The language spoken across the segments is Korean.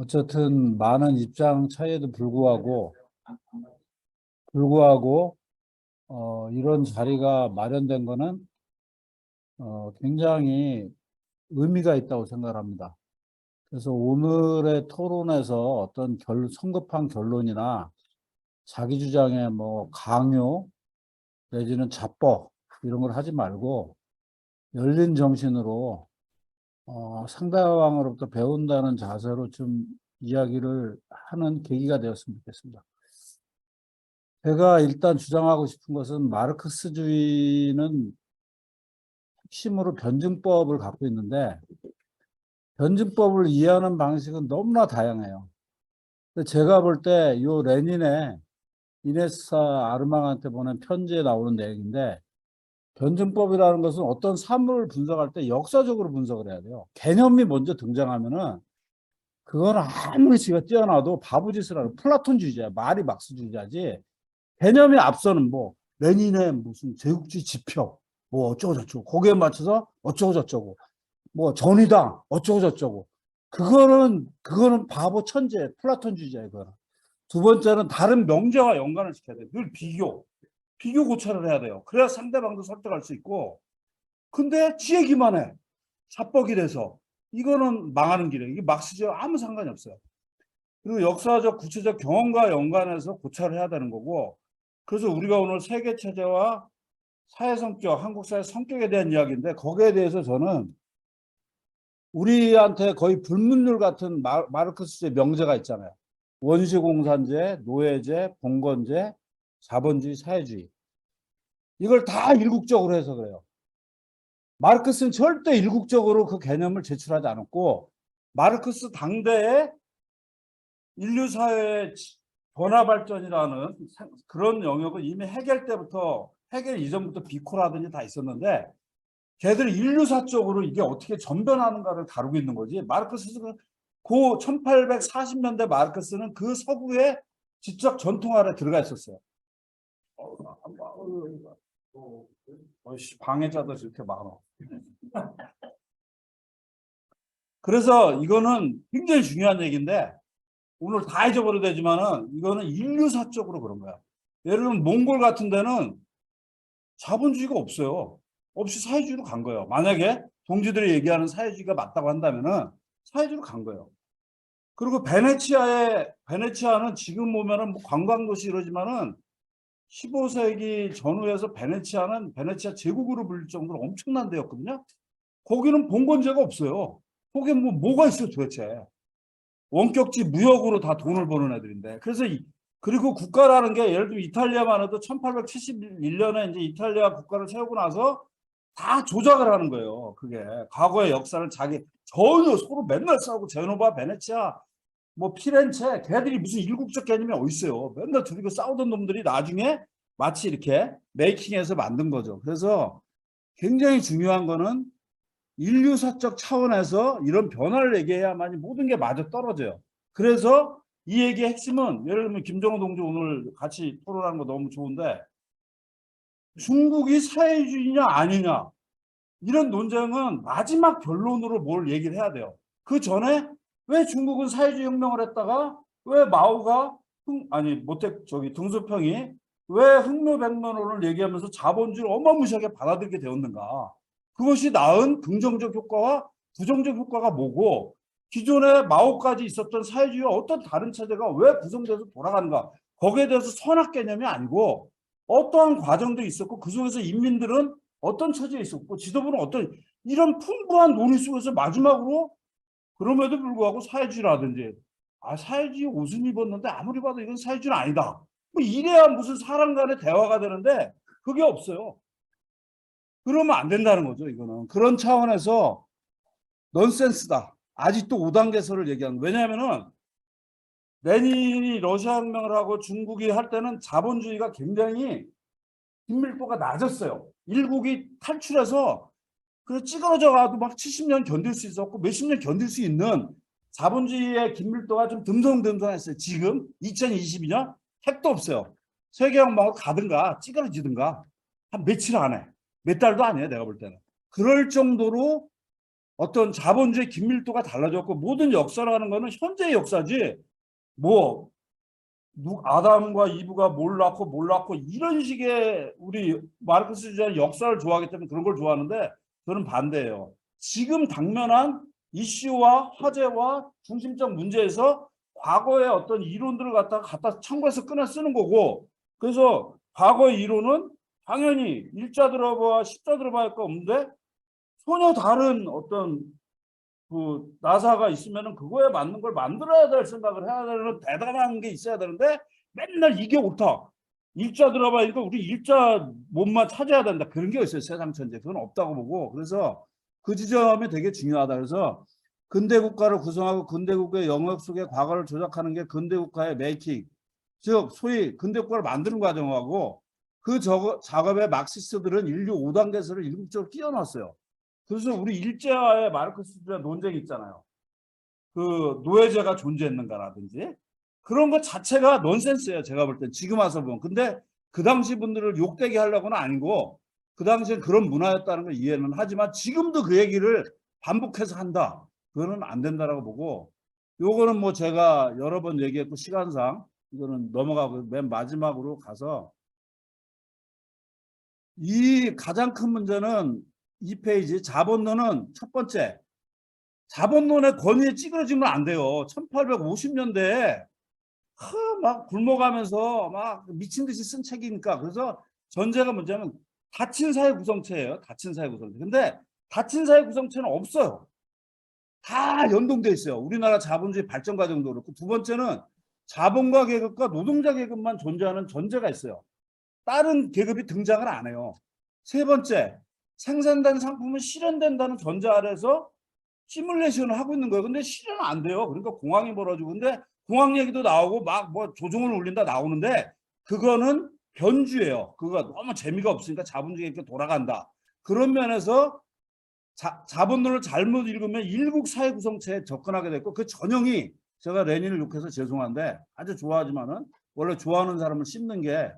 어쨌든 많은 입장 차이에도 불구하고 이런 자리가 마련된 거는 굉장히 의미가 있다고 생각합니다. 그래서 오늘의 토론에서 어떤 성급한 결론이나 자기 주장의 뭐 강요 내지는 자뻑 이런 걸 하지 말고 열린 정신으로 상대방으로부터 배운다는 자세로 좀 이야기를 하는 계기가 되었으면 좋겠습니다. 제가 일단 주장하고 싶은 것은 마르크스주의는 핵심으로 변증법을 갖고 있는데 변증법을 이해하는 방식은 너무나 다양해요. 제가 볼 때 이 레닌의 이네사 아르망한테 보낸 편지에 나오는 내용인데 변증법이라는 것은 어떤 사물을 분석할 때 역사적으로 분석을 해야 돼요. 개념이 먼저 등장하면은 그거는 아무리 지가 뛰어나도 바보짓을 하는 플라톤주의자야. 말이 막스주의자지. 개념이 앞서는 뭐 레닌의 무슨 제국주의 지표 뭐 어쩌고 저쩌고 거기에 맞춰서 어쩌고 저쩌고 뭐 전위당 어쩌고 저쩌고 그거는 바보 천재 플라톤주의자예요. 그거는. 두 번째는 다른 명제와 연관을 시켜야 돼요. 늘 비교 고찰을 해야 돼요. 그래야 상대방도 설득할 수 있고. 근데 지 얘기만 해. 자뻑이 돼서 이거는 망하는 길이에요. 이게 막스주의와 아무 상관이 없어요. 그리고 역사적 구체적 경험과 연관해서 고찰을 해야 되는 거고. 그래서 우리가 오늘 세계 체제와 사회 성격, 한국 사회 성격에 대한 이야기인데 거기에 대해서 저는 우리한테 거의 불문율 같은 마르크스의 명제가 있잖아요. 원시공산제, 노예제, 봉건제, 자본주의, 사회주의. 이걸 다 일국적으로 해서 그래요. 마르크스는 절대 일국적으로 그 개념을 제출하지 않았고 마르크스 당대에 인류 사회의 변화 발전이라는 그런 영역은 이미 해겔 이전부터 비코라든지 다 있었는데 걔들이 인류사적으로 이게 어떻게 전변하는가를 다루고 있는 거지. 마르크스는 그 1840년대 마르크스는 그 서구의 지적 전통 아래 들어가 있었어요. 방해자도 이렇게 많아. 그래서 이거는 굉장히 중요한 얘기인데 오늘 다 잊어버려야 되지만은 이거는 인류사적으로 그런 거야. 예를 들면 몽골 같은 데는 자본주의가 없어요. 없이 사회주의로 간 거예요. 만약에 동지들이 얘기하는 사회주의가 맞다고 한다면은 사회주의로 간 거예요. 그리고 베네치아는 지금 보면은 뭐 관광도시 이러지만은 15세기 전후에서 베네치아 제국으로 불릴 정도로 엄청난 데였거든요. 거기는 봉건제가 없어요. 거기에 뭐가 있어요 도대체. 원격지 무역으로 다 돈을 버는 애들인데. 그리고 국가라는 게 예를 들면 이탈리아만 해도 1871년에 이제 이탈리아 국가를 세우고 나서 다 조작을 하는 거예요. 그게 과거의 역사를 전혀 서로 맨날 싸우고 제노바, 베네치아, 뭐 피렌체 걔들이 무슨 일국적 개념이 어디 있어요. 맨날 둘이서 싸우던 놈들이 나중에 마치 이렇게 메이킹해서 만든 거죠. 그래서 굉장히 중요한 거는 인류사적 차원에서 이런 변화를 얘기해야만이 모든 게 맞아 떨어져요. 그래서 이 얘기의 핵심은 예를 들면 김정은 동지 오늘 같이 토론하는 거 너무 좋은데 중국이 사회주의냐 아니냐 이런 논쟁은 마지막 결론으로 뭘 얘기를 해야 돼요. 그 전에 왜 중국은 사회주의 혁명을 했다가 왜 마오가 등소평이 왜 흑묘백면론을 얘기하면서 자본주의를 어마무시하게 받아들이게 되었는가. 그것이 낳은 긍정적 효과와 부정적 효과가 뭐고 기존에 마오까지 있었던 사회주의와 어떤 다른 체제가 왜 구성돼서 돌아가는가. 거기에 대해서 선악 개념이 아니고 어떠한 과정도 있었고 그 속에서 인민들은 어떤 처지에 있었고 지도부는 어떤 이런 풍부한 논의 속에서 마지막으로 그럼에도 불구하고 사회주의라든지 사회주의 옷을 입었는데 아무리 봐도 이건 사회주의는 아니다. 뭐 이래야 무슨 사람 간의 대화가 되는데 그게 없어요. 그러면 안 된다는 거죠. 이거는. 그런 차원에서 넌센스다. 아직도 5단계설을 얘기하는. 왜냐하면은 레닌이 러시아 혁명을 하고 중국이 할 때는 자본주의가 굉장히 긴밀도가 낮았어요. 일국이 탈출해서 그래서 찌그러져 가도 막 70년 견딜 수 있었고 몇십 년 견딜 수 있는 자본주의의 긴밀도가 좀 듬성듬성했어요. 지금 2022년 핵도 없어요. 세계역망으로 가든가 찌그러지든가 한 며칠 안에 몇 달도 아니에요. 내가 볼 때는. 그럴 정도로 어떤 자본주의 긴밀도가 달라졌고 모든 역사라는 거는 현재의 역사지 뭐 아담과 이브가 뭘 낳고 이런 식의 우리 마르크스주의 역사를 좋아하기 때문에 그런 걸 좋아하는데 저는 반대예요. 지금 당면한 이슈와 화제와 중심적 문제에서 과거의 어떤 이론들을 갖다 참고해서 꺼내 쓰는 거고 그래서 과거의 이론은 당연히 일자 들어봐 십자 들어봐 할 거 없는데 전혀 다른 어떤 그 나사가 있으면은 그거에 맞는 걸 만들어야 될 생각을 해야 되는 대단한 게 있어야 되는데 맨날 이게 옳다. 일자 들어봐니까 우리 일자 몸만 찾아야 된다. 그런 게 있어요. 세상 천재. 그건 없다고 보고. 그래서 그 지점이 되게 중요하다. 그래서 근대 국가를 구성하고 근대 국가의 영역 속의 과거를 조작하는 게 근대 국가의 메이킹. 즉 소위 근대 국가를 만드는 과정하고 그 작업에 막시스트들은 인류 5단계설을 일국적으로 끼워놨어요. 그래서 우리 일제와의 마르크스주의 논쟁이 있잖아요. 그 노예제가 존재했는가라든지 그런 것 자체가 넌센스예요. 제가 볼 땐 지금 와서 보면. 근데 그 당시 분들을 욕되게 하려고는 아니고 그 당시엔 그런 문화였다는 걸 이해는 하지만 지금도 그 얘기를 반복해서 한다. 그거는 안 된다라고 보고 요거는 뭐 제가 여러 번 얘기했고 시간상 이거는 넘어가고 맨 마지막으로 가서 이 가장 큰 문제는 2페이지 자본론은 첫 번째 자본론의 권위에 찌그러지면 안 돼요. 1850년대에 막 굶어가면서 막 미친 듯이 쓴 책이니까. 그래서 전제가 뭐냐면 닫힌 사회 구성체예요. 닫힌 사회 구성체. 근데 닫힌 사회 구성체는 없어요. 다 연동돼 있어요. 우리나라 자본주의 발전 과정도 그렇고. 두 번째는 자본가 계급과 노동자 계급만 존재하는 전제가 있어요. 다른 계급이 등장을 안 해요. 세 번째, 생산된 상품은 실현된다는 전제 아래서 시뮬레이션을 하고 있는 거예요. 근데 실현은 안 돼요. 그러니까 공황이 벌어지고. 근데 공황 얘기도 나오고 막 뭐 조종을 울린다 나오는데 그거는 변주예요. 그거 너무 재미가 없으니까 자본주의가 이렇게 돌아간다. 그런 면에서 자본론을 잘못 읽으면 일국 사회 구성체에 접근하게 됐고 그 전형이 제가 레닌을 욕해서 죄송한데 아주 좋아하지만은 원래 좋아하는 사람을 씹는 게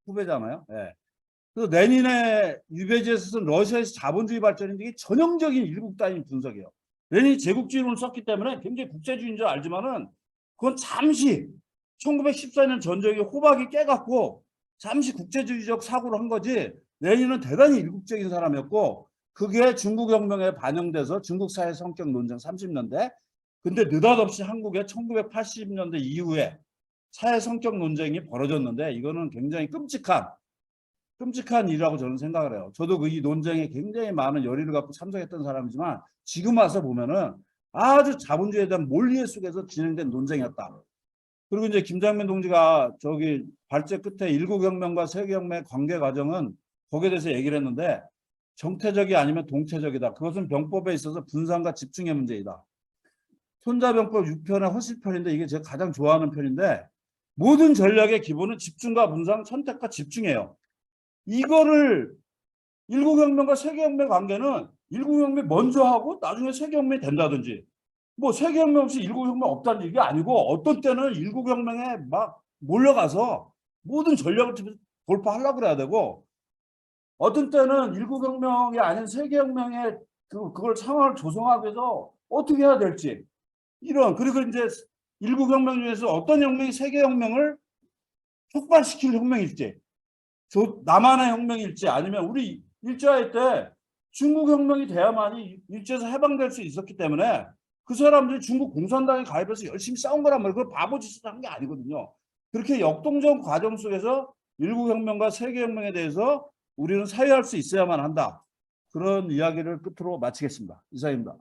후배잖아요. 예. 그래서 레닌의 유배지에서 쓴 러시아에서 자본주의 발전인데 이게 전형적인 일국 단위 분석이에요. 레닌이 제국주의론을 썼기 때문에 굉장히 국제주의인 줄 알지만은 그건 잠시 1914년 전쟁에 호박이 깨갖고 잠시 국제주의적 사고를 한 거지 레닌은 대단히 일국적인 사람이었고 그게 중국혁명에 반영돼서 중국 사회 성격 논쟁 30년대 근데 느닷없이 한국에 1980년대 이후에 사회 성격 논쟁이 벌어졌는데 이거는 굉장히 끔찍한 일이라고 저는 생각을 해요. 저도 이 논쟁에 굉장히 많은 열의를 갖고 참석했던 사람이지만 지금 와서 보면은 아주 자본주의에 대한 몰이해 속에서 진행된 논쟁이었다. 그리고 이제 김장면 동지가 저기 발제 끝에 일국혁명과 세계혁명의 관계 과정은 거기에 대해서 얘기를 했는데 정태적이 아니면 동태적이다. 그것은 병법에 있어서 분산과 집중의 문제이다. 손자병법 6편의 허실편인데 이게 제가 가장 좋아하는 편인데 모든 전략의 기본은 집중과 분산, 선택과 집중이에요. 이거를 일국혁명과 세계혁명 관계는 일국혁명 먼저 하고 나중에 세계혁명이 된다든지 뭐 세계혁명 없이 일국혁명 없다는 얘기가 아니고 어떤 때는 일국혁명에 막 몰려가서 모든 전략을 돌파하려고 그래야 되고 어떤 때는 일국혁명이 아닌 세계혁명에 그걸 상황을 조성하기 위해서 어떻게 해야 될지 이런 그리고 이제 일국혁명 중에서 어떤 혁명이 세계혁명을 촉발시킬 혁명일지 남한의 혁명일지 아니면 우리 일제할 때 중국 혁명이 돼야만이 일제에서 해방될 수 있었기 때문에 그 사람들이 중국 공산당에 가입해서 열심히 싸운 거란 말이에요. 그걸 바보짓을 한 게 아니거든요. 그렇게 역동적 과정 속에서 일국혁명과 세계혁명에 대해서 우리는 사유할 수 있어야만 한다. 그런 이야기를 끝으로 마치겠습니다. 이상입니다.